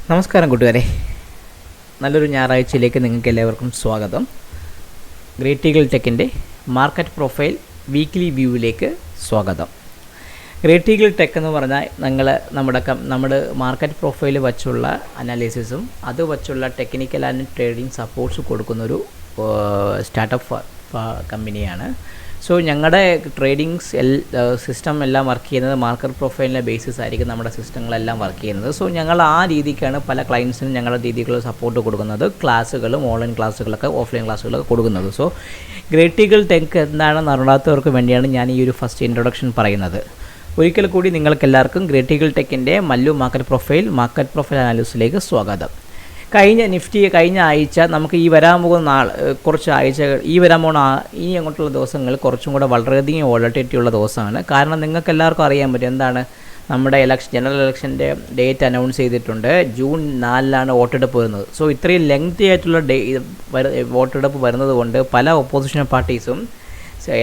നമസ്കാരം കൂട്ടുകാരെ, നല്ലൊരു ഞായറാഴ്ചയിലേക്ക് നിങ്ങൾക്ക് എല്ലാവർക്കും സ്വാഗതം. ഗ്രേറ്റ് ഈഗിൾ ടെക്കിൻ്റെ മാർക്കറ്റ് പ്രൊഫൈൽ വീക്ക്ലി വ്യൂവിലേക്ക് സ്വാഗതം. ഗ്രേറ്റ് ഈഗിൾ ടെക് എന്ന് പറഞ്ഞാൽ നമ്മുടെ മാർക്കറ്റ് പ്രൊഫൈൽ വച്ചുള്ള അനാലിസിസും അത് വച്ചുള്ള ടെക്നിക്കൽ ആൻഡ് ട്രേഡിംഗ് സപ്പോർട്ട്സ് കൊടുക്കുന്നൊരു സ്റ്റാർട്ടപ്പ് കമ്പനിയാണ്. സോ ഞങ്ങളുടെ ട്രേഡിംഗ്സ് സിസ്റ്റം എല്ലാം വർക്ക് ചെയ്യുന്നത് മാർക്കറ്റ് പ്രൊഫൈലിൻ്റെ ബേസിസ് ആയിരിക്കും നമ്മുടെ സിസ്റ്റങ്ങളെല്ലാം വർക്ക് ചെയ്യുന്നത്. സോ ഞങ്ങൾ ആ രീതിക്കാണ് പല ക്ലയൻസിനും ഞങ്ങളുടെ രീതികൾ സപ്പോർട്ട് കൊടുക്കുന്നത്. ക്ലാസ്സുകളും ഓൺലൈൻ ക്ലാസ്സുകളൊക്കെ ഓഫ്ലൈൻ ക്ലാസ്സുകളൊക്കെ കൊടുക്കുന്നത്. സോ ഗ്രേറ്റ് ഈഗിൾ ടെക് എന്താണെന്ന് അറിയാത്തവർക്ക് വേണ്ടിയാണ് ഞാൻ ഈ ഒരു ഫസ്റ്റ് ഇൻട്രൊഡക്ഷൻ പറയുന്നത്. ഒരിക്കൽ കൂടി നിങ്ങൾക്കെല്ലാവർക്കും ഗ്രേറ്റ് ഈഗിൾ ടെക്കിൻ്റെ മല്ലു മാർക്കറ്റ് പ്രൊഫൈൽ അനാലിസിസിലേക്ക് സ്വാഗതം. കഴിഞ്ഞ ആഴ്ച നമുക്ക് ഈ വരാൻ പോകുന്ന കുറച്ച് ആഴ്ചകൾ ഇനി അങ്ങോട്ടുള്ള ദിവസങ്ങൾ കുറച്ചും കൂടെ വളരെയധികം വോളറ്റിലിറ്റി ഉള്ള ദിവസമാണ്. കാരണം നിങ്ങൾക്ക് എല്ലാവർക്കും അറിയാൻ പറ്റും എന്താണ് നമ്മുടെ ജനറൽ ഇലക്ഷൻ്റെ ഡേറ്റ് അനൗൺസ് ചെയ്തിട്ടുണ്ട്. ജൂൺ 4 വോട്ടെടുപ്പ് വരുന്നത്. സോ ഇത്രയും ലെങ്തി ആയിട്ടുള്ള വോട്ടെടുപ്പ് വരുന്നത് കൊണ്ട് പല ഓപ്പോസിഷൻ പാർട്ടീസും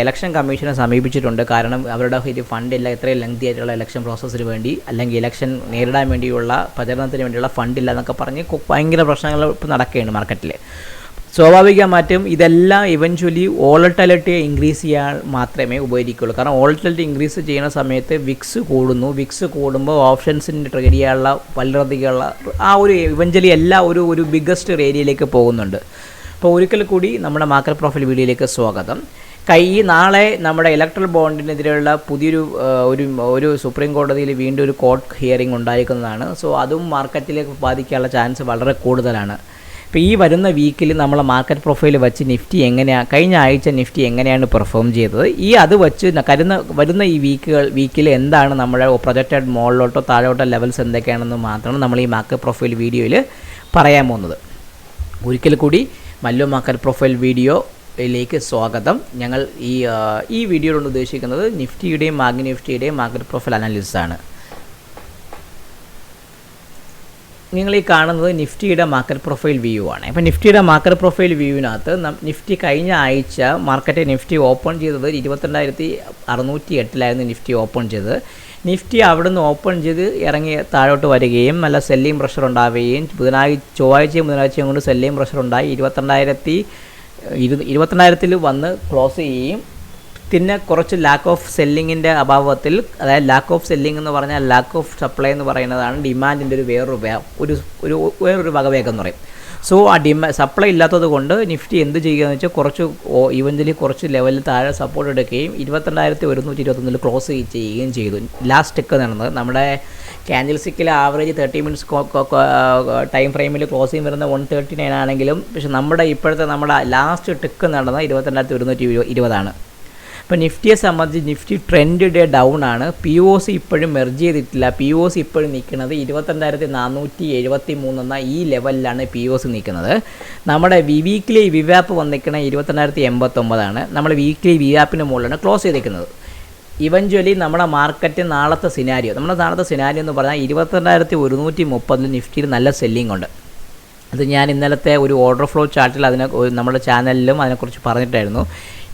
ഇലക്ഷൻ കമ്മീഷനെ സമീപിച്ചിട്ടുണ്ട്. കാരണം അവരുടെ ഒരു ഫണ്ടില്ല, ഇത്രയും ലെങ്തി ആയിട്ടുള്ള ഇലക്ഷൻ പ്രോസസ്സിന് വേണ്ടി അല്ലെങ്കിൽ ഇലക്ഷൻ നേരിടാൻ വേണ്ടിയുള്ള പ്രചരണത്തിന് വേണ്ടിയുള്ള ഫണ്ടില്ല എന്നൊക്കെ പറഞ്ഞ് ഭയങ്കര പ്രശ്നങ്ങൾ ഇപ്പോൾ നടക്കുകയാണ് മാർക്കറ്റിൽ. സ്വാഭാവികമായിട്ടും ഇതെല്ലാം ഇവൻച്വലി വോളറ്റിലിറ്റി ഇൻക്രീസ് ചെയ്യാൻ മാത്രമേ ഉപകരിക്കുകയുള്ളൂ. കാരണം വോളറ്റിലിറ്റി ഇൻക്രീസ് ചെയ്യുന്ന സമയത്ത് വിക്സ് കൂടുമ്പോൾ ഓപ്ഷൻസിൻ്റെ ട്രേഡ് ചെയ്യാനുള്ള വളരെയധികമുള്ള ആ ഒരു ഇവൻച്വലി എല്ലാ ഒരു ബിഗ്ഗസ്റ്റ് ഏരിയയിലേക്ക് പോകുന്നുണ്ട്. അപ്പോൾ ഒരിക്കൽ കൂടി നമ്മുടെ മാർക്കറ്റ് പ്രൊഫൈൽ വീഡിയോയിലേക്ക് സ്വാഗതം. നാളെ നമ്മുടെ ഇലക്ട്രൽ ബോണ്ടിനെതിരെയുള്ള പുതിയൊരു സുപ്രീം കോടതിയിൽ വീണ്ടും ഒരു കോർട്ട് ഹിയറിംഗ് ഉണ്ടായിരിക്കുന്നതാണ്. സോ അതും മാർക്കറ്റിലേക്ക് ബാധിക്കാനുള്ള ചാൻസ് വളരെ കൂടുതലാണ്. ഇപ്പോൾ ഈ വരുന്ന വീക്കിൽ നമ്മളെ മാർക്കറ്റ് പ്രൊഫൈൽ വെച്ച് കഴിഞ്ഞ ആഴ്ച നിഫ്റ്റി എങ്ങനെയാണ് പെർഫോം ചെയ്തത്, അത് വെച്ച് വരുന്ന ഈ വീക്കിൽ എന്താണ് നമ്മുടെ പ്രൊജക്റ്റഡ് മുകളിലോട്ടോ താഴോട്ടോ ലെവൽസ് എന്തൊക്കെയാണെന്ന് മാത്രമാണ് നമ്മൾ ഈ മാർക്കറ്റ് പ്രൊഫൈൽ വീഡിയോയിൽ പറയാൻ പോകുന്നത്. ഒരിക്കൽ കൂടി മല്ലു മാർക്കറ്റ് പ്രൊഫൈൽ വീഡിയോയിലേക്ക് സ്വാഗതം. ഞങ്ങൾ ഈ വീഡിയോയിലൂടെ ഉദ്ദേശിക്കുന്നത് നിഫ്റ്റിയുടെയും നിഫ്റ്റിയുടെയും മാർക്കറ്റ് പ്രൊഫൈൽ അനാലിസിസാണ്. നിങ്ങൾ ഈ കാണുന്നത് നിഫ്റ്റിയുടെ മാർക്കറ്റ് പ്രൊഫൈൽ വ്യൂ ആണ്. ഇപ്പോൾ നിഫ്റ്റിയുടെ മാർക്കറ്റ് പ്രൊഫൈൽ വ്യൂവിനകത്ത് നിഫ്റ്റി കഴിഞ്ഞ ആഴ്ച നിഫ്റ്റി ഓപ്പൺ ചെയ്തത് 22,608 നിഫ്റ്റി ഓപ്പൺ ചെയ്തത്. നിഫ്റ്റി അവിടുന്ന് ഓപ്പൺ ചെയ്ത് ഇറങ്ങി താഴോട്ട് വരികയും നല്ല സെല്ലിംഗ് പ്രഷർ ഉണ്ടാവുകയും ചൊവ്വാഴ്ചയും ബുധനാഴ്ചയും കൊണ്ട് സെല്ലിംഗ് പ്രഷർ ഉണ്ടായി 22,000 വന്ന് ക്ലോസ് ചെയ്യുകയും പിന്നെ കുറച്ച് ലാക്ക് ഓഫ് സെല്ലിങ്ങിൻ്റെ അഭാവത്തിൽ, അതായത് ലാക്ക് ഓഫ് സെല്ലിംഗ് എന്ന് പറഞ്ഞാൽ ലാക്ക് ഓഫ് സപ്ലൈ എന്ന് പറയുന്നതാണ് ഡിമാൻഡിൻ്റെ വേറൊരു വകവേഗം എന്ന് പറയും. സോ ആ സപ്ലൈ ഇല്ലാത്തത് കൊണ്ട് നിഫ്റ്റി എന്ത് ചെയ്യുകയെന്ന് വെച്ചാൽ ഇവൻ്റലി കുറച്ച് ലെവലിൽ താഴെ സപ്പോർട്ട് എടുക്കുകയും 22,121 ക്ലോസ് ചെയ്യുകയും ചെയ്തു. ലാസ്റ്റ് ടിക്ക് നടന്നത് നമ്മുടെ ക്യാൻഡിൽസിക്കിൽ ആവറേജ് 30 മിനിറ്റ്സ് ടൈം ഫ്രെയിമിൽ ക്ലോസിങ് വരുന്ന 139 ആണെങ്കിലും പക്ഷേ നമ്മുടെ ലാസ്റ്റ് ടിക്ക് നടന്നത് 22,120 ഇപ്പോൾ നിഫ്റ്റിയെ സംബന്ധിച്ച് നിഫ്റ്റി ട്രെൻഡ് ഡേ ഡൗൺ ആണ്. POC ഇപ്പോഴും മെർജ് ചെയ്തിട്ടില്ല. POC ഇപ്പോഴും നിൽക്കുന്നത് 22,473 എന്ന ഈ ലെവലിലാണ് POC നിൽക്കുന്നത്. നമ്മുടെ വീക്ക്ലി വിവാപ്പ് വന്നിരിക്കുന്നത് 22,089 നമ്മൾ വീക്ക്ലി വിവാപ്പിന് മുകളിലാണ് ക്ലോസ് ചെയ്തിരിക്കുന്നത്. ഇവഞ്ച്വലി നമ്മുടെ മാർക്കറ്റ് നാളത്തെ സിനാരിയോ എന്ന് പറഞ്ഞാൽ 22,130 നിഫ്റ്റിയിൽ നല്ല സെല്ലിംഗ് ഉണ്ട്. അത് ഞാൻ ഇന്നലത്തെ ഒരു ഓർഡർ ഫ്ലോ ചാർട്ടിൽ നമ്മുടെ ചാനലിലും അതിനെക്കുറിച്ച് പറഞ്ഞിട്ടായിരുന്നു.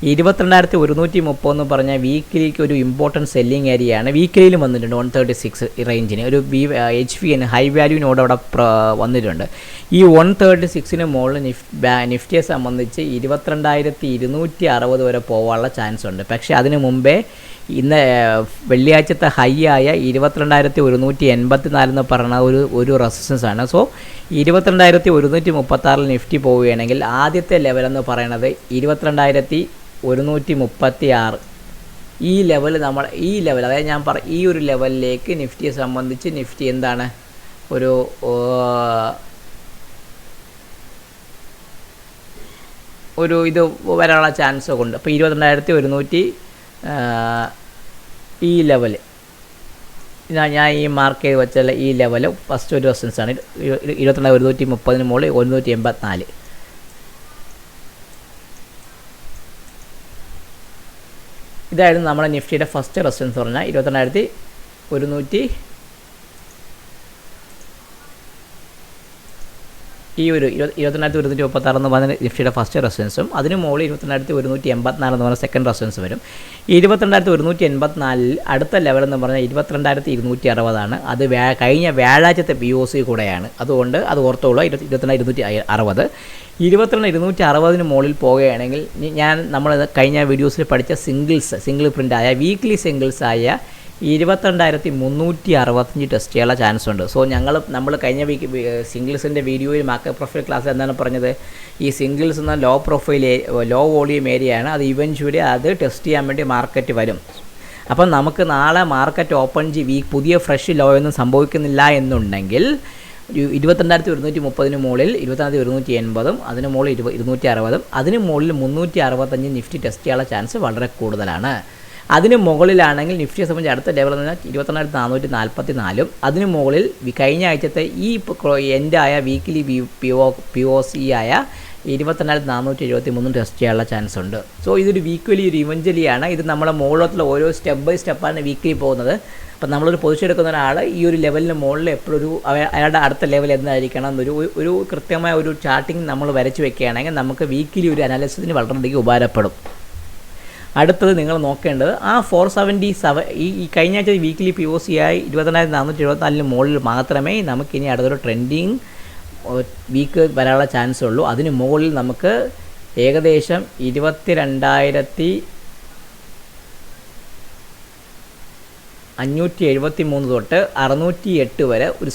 22,130 എന്ന് പറഞ്ഞാൽ വീക്കിലിക്ക് ഒരു ഇമ്പോർട്ടൻറ്റ് സെല്ലിംഗ് ഏരിയയാണ്. വീക്കിലിയിലും വന്നിട്ടുണ്ട് 136 റേഞ്ചിന് ഒരു HVN ഹൈ വാല്യൂ നോഡ് അവിടെ വന്നിട്ടുണ്ട്. ഈ 136 മുകളിൽ നിഫ്റ്റിയെ സംബന്ധിച്ച് 22,260 വരെ പോകാനുള്ള ചാൻസ് ഉണ്ട്. പക്ഷേ അതിന് മുമ്പേ ഇന്ന് വെള്ളിയാഴ്ചത്തെ ഹൈ ആയ 22,184 എന്ന് പറയുന്ന ഒരു റെസിസ്റ്റൻസ് ആണ്. സോ 22,136 നിഫ്റ്റി പോവുകയാണെങ്കിൽ ആദ്യത്തെ ലെവലെന്ന് പറയുന്നത് 22,136 ഈ ലെവൽ അതായത് ഞാൻ ഈ ഒരു ലെവലിലേക്ക് നിഫ്റ്റിയെ സംബന്ധിച്ച് നിഫ്റ്റി എന്താണ് ഇത് വരാനുള്ള ചാൻസ് ഉണ്ട്. അപ്പോൾ 22,100 ഈ ലെവൽ ഞാൻ ഈ മാർക്ക് ചെയ്ത് വെച്ചാൽ ഈ ലെവൽ ഫസ്റ്റ് ഒരു റെസിസ്റ്റൻസ് ആണ്. 22,130 മുകളിൽ 184. ഇതായിരുന്നു നമ്മുടെ നിഫ്റ്റിയുടെ ഫസ്റ്റ് റെസിസ്റ്റൻസ് പറഞ്ഞാൽ 22,100 ഈ ഒരു 22,136 എന്ന് പറഞ്ഞ നിഫ്റ്റിയുടെ ഫസ്റ്റ് റെസിസ്റ്റൻസും അതിന് മുകളിൽ 22,184 എന്ന് പറഞ്ഞ സെക്കൻഡ് റെസിസ്റ്റൻസ് വരും. ഈ 22,184 അടുത്ത ലെവൽ എന്ന് പറഞ്ഞാൽ 22,260 അത് കഴിഞ്ഞ വ്യാഴാഴ്ചത്തെ POC കൂടെയാണ്. അതുകൊണ്ട് അത് ഓർത്തോളൂ. 22,260 22,260 മുകളിൽ പോവുകയാണെങ്കിൽ നമ്മൾ കഴിഞ്ഞ വീഡിയോസിൽ പഠിച്ച സിംഗിൾ പ്രിൻ്റായ വീക്ക്ലി സിംഗിൾസായ 22,365 ടെസ്റ്റ് ചെയ്യാനുള്ള ചാൻസ് ഉണ്ട്. സോ നമ്മൾ കഴിഞ്ഞ സിംഗിൾസിൻ്റെ വീഡിയോയിൽ മാർക്കറ്റ് പ്രൊഫൈൽ ക്ലാസ്സിൽ എന്താണ് പറഞ്ഞത്? ഈ സിംഗിൾസ് എന്ന ലോ വോളിയം ഏരിയയാണ്. അത് ഇവൻച്വലി അത് ടെസ്റ്റ് ചെയ്യാൻ വേണ്ടി മാർക്കറ്റ് വരും. അപ്പം നമുക്ക് നാളെ മാർക്കറ്റ് ഓപ്പൺ പുതിയ ഫ്രഷ് ലോ ഒന്നും സംഭവിക്കുന്നില്ല എന്നുണ്ടെങ്കിൽ 22,130 മുകളിൽ 22,180 അതിന് മുകളിൽ 260 അതിന് മുകളിൽ 365 നിഫ്റ്റി ടെസ്റ്റ് ചെയ്യാനുള്ള ചാൻസ് വളരെ കൂടുതലാണ്. അതിന് മുകളിലാണെങ്കിൽ നിഫ്റ്റിയെ സംബന്ധിച്ച് അടുത്ത ലെവൽ എന്ന് പറഞ്ഞാൽ 22,444 അതിന് മുകളിൽ കഴിഞ്ഞ ആഴ്ചത്തെ ഈ എൻഡായ വീക്കിലി POC ആയ 22,473 ടെസ്റ്റ് ചെയ്യാനുള്ള ചാൻസ് ഉണ്ട്. സോ ഇതൊരു വീക്ക്ലി ഒരു ഇവഞ്ചലിയാണ്. ഇത് നമ്മളെ മുകളിലത്തുള്ള ഓരോ സ്റ്റെപ്പ് ബൈ സ്റ്റെപ്പാണ് വീക്കിലി പോകുന്നത്. അപ്പം നമ്മളൊരു പൊസിഷൻ എടുക്കുന്ന ഒരാൾ ഈ ഒരു ലെവലിന് മുകളിൽ എപ്പോഴൊരു അയാളുടെ അടുത്ത ലെവൽ എന്തായിരിക്കണം എന്നൊരു കൃത്യമായ ഒരു ചാർട്ടിങ് നമ്മൾ വരച്ച് വെക്കുകയാണെങ്കിൽ നമുക്ക് വീക്കിലി ഒരു അനാലിസിസിന് വളരെയധികം ഉപകാരപ്പെടും. അടുത്തത് നിങ്ങൾ നോക്കേണ്ടത് ആ 477 ഈ കഴിഞ്ഞ ആഴ്ച വീക്കിലി POC ആയി 22,474 മുകളിൽ മാത്രമേ നമുക്കിനി അടുത്തൊരു ട്രെൻഡിങ് വീക്ക് വരാനുള്ള ചാൻസ് ഉള്ളൂ. അതിന് മുകളിൽ നമുക്ക് ഏകദേശം 22,573 തൊട്ട് 608 വരെ ഒരു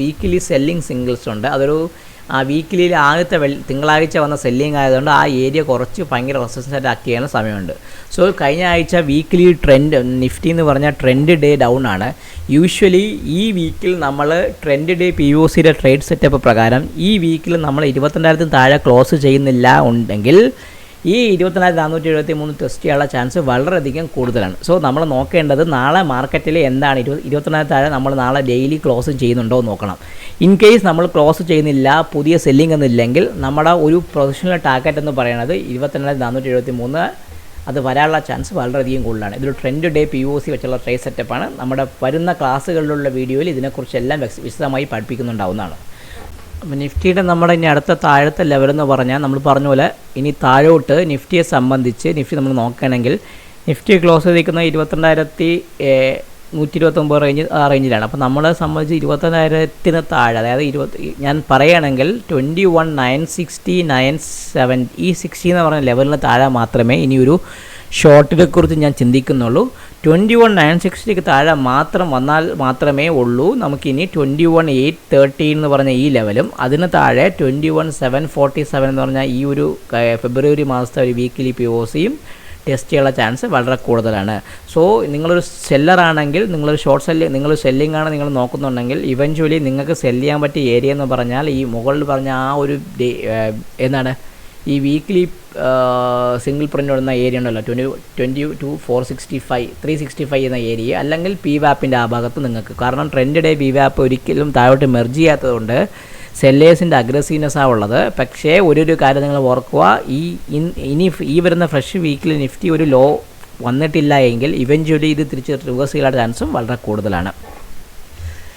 വീക്കിലി സെല്ലിംഗ് സിംഗിൾസ് ഉണ്ട്. അതൊരു ആ വീക്കിലിയിൽ ആദ്യത്തെ തിങ്കളാഴ്ച വന്ന സെല്ലിംഗ് ആയതുകൊണ്ട് ആ ഏരിയ കുറച്ച് ഭയങ്കര റെസിസ്റ്റൻ്റ് ആക്ട് ചെയ്യാനുള്ള സമയമുണ്ട്. സോ കഴിഞ്ഞ ആഴ്ച വീക്കിലി നിഫ്റ്റി എന്ന് പറഞ്ഞാൽ ട്രെൻഡ് ഡേ ഡൗൺ ആണ്. യൂഷ്വലി ഈ വീക്കിൽ നമ്മൾ ട്രെൻഡ് ഡേ POCയുടെ ട്രേഡ് സെറ്റപ്പ് പ്രകാരം ഈ വീക്കിൽ നമ്മൾ 22,000 താഴെ ക്ലോസ് ചെയ്യുന്നില്ല ഉണ്ടെങ്കിൽ ഈ 22,473 ടെസ്റ്റ് ചെയ്യാനുള്ള ചാൻസ് വളരെയധികം കൂടുതലാണ്. സോ നമ്മൾ നോക്കേണ്ടത് നാളെ മാർക്കറ്റിൽ എന്താണ് 22,000 താഴെ നമ്മൾ നാളെ ഡെയിലി ക്ലോസ് ചെയ്യുന്നുണ്ടോ എന്ന് നോക്കണം. ഇൻ കേസ് നമ്മൾ ക്ലോസ് ചെയ്യുന്നില്ല, പുതിയ സെല്ലിംഗ് ഒന്നുമില്ലെങ്കിൽ നമ്മുടെ ഒരു പ്രൊഫഷണൽ ടാർഗറ്റ് എന്ന് പറയുന്നത് 22,473 അത് വരാനുള്ള ചാൻസ് വളരെയധികം കൂടുതലാണ്. ഇതൊരു ട്രെൻഡ് ഡേ POC വെച്ചുള്ള ട്രേഡ് സെറ്റപ്പാണ്. നമ്മുടെ വരുന്ന ക്ലാസ്സുകളിലുള്ള വീഡിയോയിൽ ഇതിനെക്കുറിച്ചെല്ലാം വിശദമായി പഠിപ്പിക്കുന്നുണ്ടാവുന്നതാണ്. അപ്പോൾ നിഫ്റ്റിയുടെ നമ്മുടെ ഇനി അടുത്ത താഴത്തെ ലെവലെന്ന് പറഞ്ഞാൽ നമ്മൾ പറഞ്ഞ പോലെ ഇനി താഴോട്ട് നിഫ്റ്റിയെ സംബന്ധിച്ച് നമ്മൾ നോക്കുകയാണെങ്കിൽ നിഫ്റ്റി ക്ലോസ് ചെയ്തിരിക്കുന്ന 22,129 റേഞ്ചിലാണ്. അപ്പോൾ നമ്മളെ സംബന്ധിച്ച് 22,000 താഴെ, അതായത് ഞാൻ പറയുകയാണെങ്കിൽ 21,960 ഈ 60 എന്ന് പറഞ്ഞ ലെവലിന് താഴെ മാത്രമേ ഇനിയൊരു ഷോർട്ടിനെ കുറിച്ച് ഞാൻ ചിന്തിക്കുന്നുള്ളൂ. 21,960 താഴെ വന്നാൽ മാത്രമേ ഉള്ളൂ നമുക്കിനി 21,813 എന്ന് പറഞ്ഞ ഈ ലെവലും അതിന് താഴെ 21,747 എന്ന് പറഞ്ഞാൽ ഈ ഒരു ഫെബ്രുവരി മാസത്തെ ഒരു വീക്കിലി POCയും ടെസ്റ്റ് ചെയ്യാനുള്ള ചാൻസ് വളരെ കൂടുതലാണ്. സോ നിങ്ങളൊരു സെല്ലറാണെങ്കിൽ നിങ്ങളൊരു നിങ്ങളൊരു സെല്ലിംഗ് ആണ് നിങ്ങൾ നോക്കുന്നുണ്ടെങ്കിൽ ഇവൻച്വലി നിങ്ങൾക്ക് സെല്ല് ചെയ്യാൻ പറ്റിയ ഏരിയ എന്ന് പറഞ്ഞാൽ ഈ മുകളിൽ പറഞ്ഞ ആ ഒരു എന്താണ് ഈ വീക്ക്ലി സിംഗിൾ പ്രിൻ്റ് വരുന്ന ഏരിയ ഉണ്ടല്ലോ 365 എന്ന ഏരിയ, അല്ലെങ്കിൽ PWAPൻ്റെ ആ ഭാഗത്ത് നിങ്ങൾക്ക്. കാരണം ട്രെൻഡ് ഡേ PWAP ഒരിക്കലും താഴോട്ട് മെർജ് ചെയ്യാത്തതുകൊണ്ട് സെല്ലേഴ്സിൻ്റെ അഗ്രസീവ്നെസ്സാണ് ഉള്ളത്. പക്ഷേ ഒരു കാര്യം നിങ്ങൾ ഓർക്കുക, ഈ വരുന്ന ഫ്രഷ് വീക്കിൽ നിഫ്റ്റി ഒരു ലോ വന്നിട്ടില്ല എങ്കിൽ ഇവൻച്വലി ഇത് തിരിച്ച് റിവേഴ്സ് ചെയ്യാനുള്ള ചാൻസും വളരെ കൂടുതലാണ്.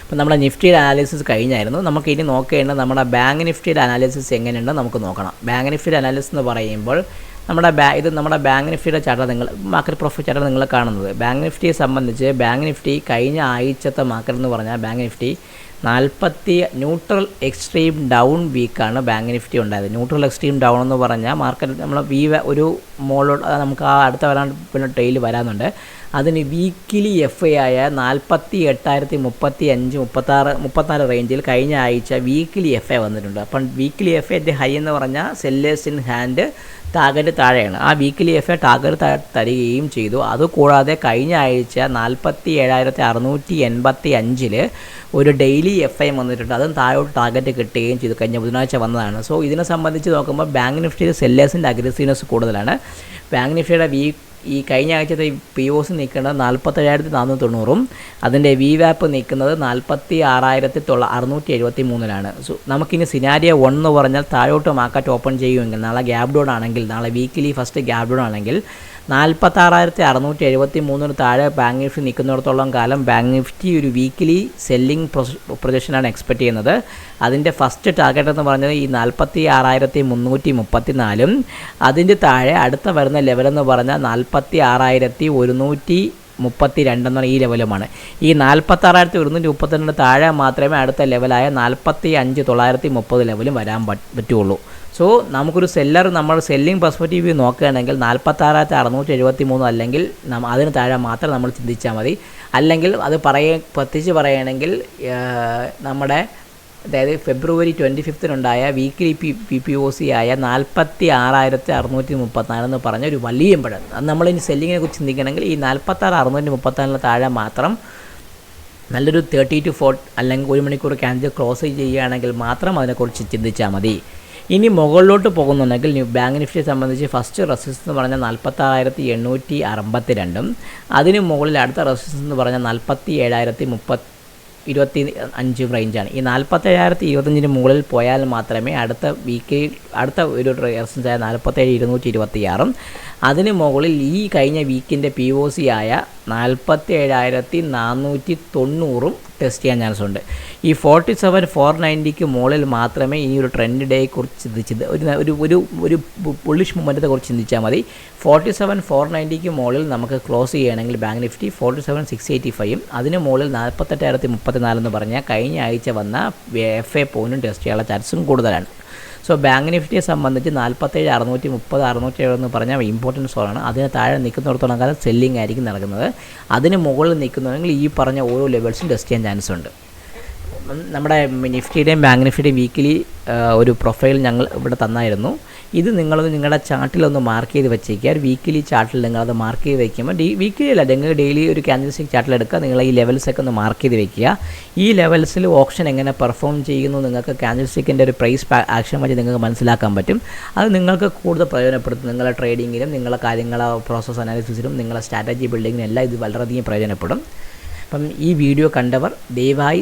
അപ്പോൾ നമ്മുടെ നിഫ്റ്റിയുടെ അനാലിസിസ് കഴിഞ്ഞായിരുന്നു. നമുക്ക് ഇനി നോക്കേണ്ടത് നമ്മുടെ ബാങ്ക് നിഫ്റ്റിയുടെ അനാലിസിസ് എങ്ങനെയുണ്ടെന്ന് നമുക്ക് നോക്കണം. ബാങ്ക് നിഫ്റ്റിയുടെ അനാലിസിസ് എന്ന് പറയുമ്പോൾ നമ്മുടെ ബാങ്ക് നിഫ്റ്റിയുടെ ചാർട്ട് മാർക്കറ്റ് പ്രൊഫൈൽ ചാർട്ട് നിങ്ങൾ കാണുന്നത്. ബാങ്ക് നിഫ്റ്റിയെ സംബന്ധിച്ച് ബാങ്ക് നിഫ്റ്റി കഴിഞ്ഞ ആഴ്ചത്തെ മാർക്കറ്റ് എന്ന് പറഞ്ഞാൽ bank Nifty 40 neutral extreme down വീക്കാണ് ബാങ്ക് നിഫ്റ്റി ഉണ്ടായത്. ന്യൂട്രൽ എക്സ്ട്രീം ഡൗൺ എന്ന് പറഞ്ഞാൽ മാർക്കറ്റ് നമ്മൾ ഒരു മോളോട്ട് നമുക്ക് ആ അടുത്ത പിന്നെ ട്രെയിൽ വരാനുണ്ട്. അതിന് വീക്കിലി FI ആയ 48,035 റേഞ്ചിൽ കഴിഞ്ഞ ആഴ്ച വീക്കിലി FI വന്നിട്ടുണ്ട്. അപ്പം വീക്കിലി FIൻ്റെ ഹൈ എന്ന് പറഞ്ഞാൽ സെല്ലേഴ്സ് ഇൻ ഹാൻഡ് ടാർഗറ്റ് താഴെയാണ്. ആ വീക്കിലി FI ടാർഗറ്റ് തരികയും ചെയ്തു. അതുകൂടാതെ കഴിഞ്ഞ ആഴ്ച 47,685 ഒരു ഡെയിലി FI വന്നിട്ടുണ്ട്. അതും താഴോട്ട് ടാർഗറ്റ് കിട്ടുകയും ചെയ്തു. കഴിഞ്ഞ ബുധനാഴ്ച വന്നതാണ്. സോ ഇതിനെ സംബന്ധിച്ച് നോക്കുമ്പോൾ ബാങ്ക് നിഫ്റ്റിയിൽ സെല്ലേഴ്സിൻ്റെ അഗ്രസീവ്നെസ് കൂടുതലാണ്. ബാങ്ക് നിഫ്റ്റിയുടെ ഈ കഴിഞ്ഞ ആഴ്ചത്തെ POC നിൽക്കുന്നത് 47,490 അതിൻ്റെ VWAP നിൽക്കുന്നത് 46,673. സോ നമുക്കിനി സിനാരിയോ 1 എന്ന് പറഞ്ഞാൽ താഴോട്ട് മാർക്കറ്റ് ഓപ്പൺ ചെയ്യുമെങ്കിൽ നാളെ ഗ്യാപ് ഡൗൺ ആണെങ്കിൽ, നാളെ വീക്കിലി ഫസ്റ്റ് ഗ്യാപ് ഡൗൺ ആണെങ്കിൽ 46,673 താഴെ ബാങ്ക് നിഫ്റ്റി നിൽക്കുന്നിടത്തോളം കാലം ബാങ്ക് നിഫ്റ്റി ഒരു വീക്കിലി സെല്ലിംഗ് പ്രൊജക്ഷനാണ് എക്സ്പെക്റ്റ് ചെയ്യുന്നത്. അതിൻ്റെ ഫസ്റ്റ് ടാർഗറ്റ് എന്ന് പറഞ്ഞത് ഈ 46,334 അതിൻ്റെ താഴെ അടുത്ത വരുന്ന ലെവലെന്ന് പറഞ്ഞാൽ 46,132 എന്ന ഈ ലെവലുമാണ്. ഈ 46,132 താഴെ മാത്രമേ അടുത്ത ലെവലായ 45,930 ലെവലും വരാൻ പറ്റുള്ളൂ. സോ നമുക്കൊരു നമ്മൾ സെല്ലിംഗ് പെർസ്പെക്റ്റീവ് നോക്കുകയാണെങ്കിൽ 46,673 അല്ലെങ്കിൽ അതിന് താഴെ മാത്രം നമ്മൾ ചിന്തിച്ചാൽ മതി. അല്ലെങ്കിൽ അത് പ്രത്യേകിച്ച് പറയുകയാണെങ്കിൽ നമ്മുടെ അതായത് ഫെബ്രുവരി 25 വീക്കിലി PPOC ആയ 46,634 എന്ന് പറഞ്ഞ ഒരു വലിയ ഇമ്പഴം. അത് നമ്മളിനി സെല്ലിങ്ങിനെ കുറിച്ച് ചിന്തിക്കണമെങ്കിൽ ഈ 46,634 താഴെ മാത്രം നല്ലൊരു 30 to 40 അല്ലെങ്കിൽ 1 മണിക്കൂർ ക്യാൻഡിൽ ക്ലോസ് ചെയ്യുകയാണെങ്കിൽ മാത്രം അതിനെക്കുറിച്ച് ചിന്തിച്ചാൽ മതി. ഇനി മുകളിലോട്ട് പോകുന്നുണ്ടെങ്കിൽ ബാങ്ക് നിഫ്റ്റിയെ സംബന്ധിച്ച് ഫസ്റ്റ് റെസിസ്റ്റൻസ് എന്ന് പറഞ്ഞാൽ 46,862 അതിന് മുകളിൽ അടുത്ത റെസിസ്റ്റൻസ് എന്ന് പറഞ്ഞാൽ 47,025 റേഞ്ചാണ്. ഈ 47,025 മുകളിൽ പോയാൽ മാത്രമേ അടുത്ത ഒരു റെസിസ്റ്റൻസ് ആയ 47,226 അതിന് മുകളിൽ ഈ കഴിഞ്ഞ വീക്കിൻ്റെ POC ആയ 47,490 ടെസ്റ്റ് ചെയ്യാൻ ചാൻസ് ഉണ്ട്. ഈ 47,490 മുകളിൽ മാത്രമേ ഇനി ഒരു ട്രെൻഡ് ഡേയെക്കുറിച്ച് ഒരു ബുള്ളിഷ് മൊമെൻറ്റത്തെ കുറിച്ച് ചിന്തിച്ചാൽ മതി. 47,490 മുകളിൽ നമുക്ക് ക്ലോസ് ചെയ്യുകയാണെങ്കിൽ ബാങ്ക് നിഫ്റ്റി 47,685 അതിന് മുകളിൽ 48,034 എന്ന് പറഞ്ഞാൽ കഴിഞ്ഞ ആഴ്ച വന്ന FA പോയിന്റും ടെസ്റ്റ് ചെയ്യാനുള്ള ചാൻസും കൂടുതലാണ്. സോ ബാങ്ക് നിഫ്റ്റിയെ സംബന്ധിച്ച് 47,630 670 എന്ന് പറഞ്ഞാൽ ഇമ്പോർട്ടൻസ് സോണാണ്. അതിന് താഴെ നിൽക്കുന്നിടത്തോളം കാലം സെല്ലിംഗ് ആയിരിക്കും നടക്കുന്നത്. അതിന് മുകളിൽ നിൽക്കുന്നുണ്ടെങ്കിൽ ഈ പറഞ്ഞ ഓരോ ലെവൽസും ടെസ്റ്റ് ചെയ്യാൻ ചാൻസ് ഉണ്ട്. നമ്മുടെ നിഫ്റ്റിയുടെയും ബാങ്ക് നിഫ്റ്റിയുടെയും വീക്കിലി ഒരു പ്രൊഫൈൽ ഞങ്ങൾ ഇവിടെ തന്നായിരുന്നു. ഇത് നിങ്ങളത് നിങ്ങളുടെ ചാർട്ടിലൊന്ന് മാർക്ക് ചെയ്ത് വെച്ചേക്കുക. വീക്കിലി ചാർട്ടിൽ നിങ്ങളത് മാർക്ക് ചെയ്ത് വയ്ക്കുമ്പോൾ വീക്കിലി അല്ല നിങ്ങൾ ഡെയിലി ഒരു ക്യാൻഡിൽ സ്റ്റിക്ക് ചാർട്ടിൽ എടുക്കുക. നിങ്ങൾ ഈ ലെവൽസൊക്കെ ഒന്ന് മാർക്ക് ചെയ്ത് വെക്കുക. ഈ ലെവൽസിൽ ഓപ്ഷൻ എങ്ങനെ പെർഫോം ചെയ്യുന്നു നിങ്ങൾക്ക് ക്യാൻഡിൽ സ്റ്റിക്കിൻ്റെ ഒരു പ്രൈസ് ആക്ഷൻ വഴി നിങ്ങൾക്ക് മനസ്സിലാക്കാൻ പറ്റും. അത് നിങ്ങൾക്ക് കൂടുതൽ പ്രയോജനപ്പെടുത്തും. നിങ്ങളുടെ ട്രേഡിങ്ങിലും നിങ്ങളുടെ കാര്യങ്ങളെ പ്രോസസ് അനാലിസിസിലും നിങ്ങളുടെ സ്ട്രാറ്റജി ബിൽഡിങ്ങിനും എല്ലാം ഇത് വളരെയധികം പ്രയോജനപ്പെടും. അപ്പം ഈ വീഡിയോ കണ്ടവർ ദയവായി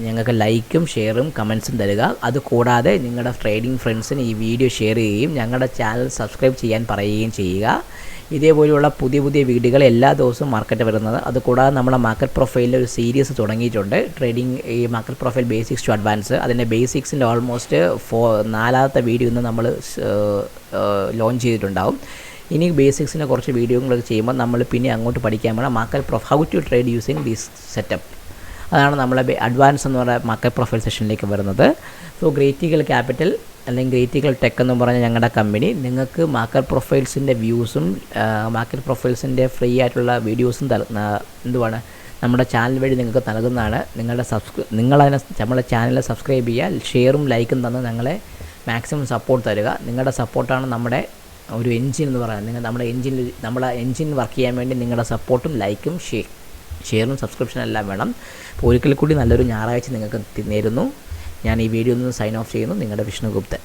ഞങ്ങൾക്ക് ലൈക്കും ഷെയറും കമൻസും തരിക. അതുകൂടാതെ നിങ്ങളുടെ ട്രേഡിംഗ് ഫ്രണ്ട്സിന് ഈ വീഡിയോ ഷെയർ ചെയ്യുകയും ഞങ്ങളുടെ ചാനൽ സബ്സ്ക്രൈബ് ചെയ്യാൻ പറയുകയും ചെയ്യുക. ഇതേപോലെയുള്ള പുതിയ വീഡിയോകൾ എല്ലാ ദിവസവും മാർക്കറ്റ് വരുന്നത്. അതുകൂടാതെ നമ്മുടെ മാർക്കറ്റ് പ്രൊഫൈലിൽ ഒരു സീരീസ് തുടങ്ങിയിട്ടുണ്ട്. ട്രേഡിംഗ് ഈ market profile basics to advance. അതിൻ്റെ ബേസിക്സിൻ്റെ ഓൾമോസ്റ്റ് 4ാമത്തെ വീഡിയോ ഇന്ന് നമ്മൾ ലോഞ്ച് ചെയ്തിട്ടുണ്ടാവും. ഇനി ബേസിക്സിനെ കുറച്ച് വീഡിയോകളൊക്കെ ചെയ്യുമ്പോൾ നമ്മൾ പിന്നെ അങ്ങോട്ട് പഠിക്കാൻ വേണം market how to trade using this setup. അതാണ് നമ്മളെ അഡ്വാൻസ് എന്ന് പറയുന്ന മാർക്കറ്റ് പ്രൊഫൈൽ സെഷനിലേക്ക് വരുന്നത്. സോ ഗ്രേറ്റിക്കൽ ക്യാപിറ്റൽ അല്ലെങ്കിൽ ഗ്രേറ്റിക്കൽ ടെക് എന്ന് പറഞ്ഞ ഞങ്ങളുടെ കമ്പനി നിങ്ങൾക്ക് മാർക്കറ്റ് പ്രൊഫൈൽസിൻ്റെ വ്യൂസും മാർക്കറ്റ് പ്രൊഫൈൽസിൻ്റെ ഫ്രീ ആയിട്ടുള്ള വീഡിയോസും നമ്മുടെ ചാനൽ വഴി നിങ്ങൾക്ക് നൽകുന്നതാണ്. നിങ്ങളതിനെ നമ്മുടെ ചാനലിൽ സബ്സ്ക്രൈബ് ചെയ്യുക, ഷെയറും ലൈക്കും തന്ന് ഞങ്ങളെ മാക്സിമം സപ്പോർട്ട് തരിക. നിങ്ങളുടെ സപ്പോർട്ടാണ് നമ്മുടെ ഒരു എൻജിൻ എന്ന് പറയുന്നത്. നമ്മുടെ എൻജിൻ വർക്ക് ചെയ്യാൻ വേണ്ടി നിങ്ങളുടെ സപ്പോർട്ടും ലൈക്കും ഷെയറും സബ്സ്ക്രിപ്ഷനും എല്ലാം വേണം. അപ്പോൾ ഒരിക്കൽ കൂടി നല്ലൊരു ഞായറാഴ്ച നിങ്ങൾക്ക് നേരുന്നു. ഞാൻ ഈ വീഡിയോ നിന്ന് സൈൻ ഓഫ് ചെയ്യുന്നു. നിങ്ങളുടെ വിഷ്ണു ഗുപ്തൻ.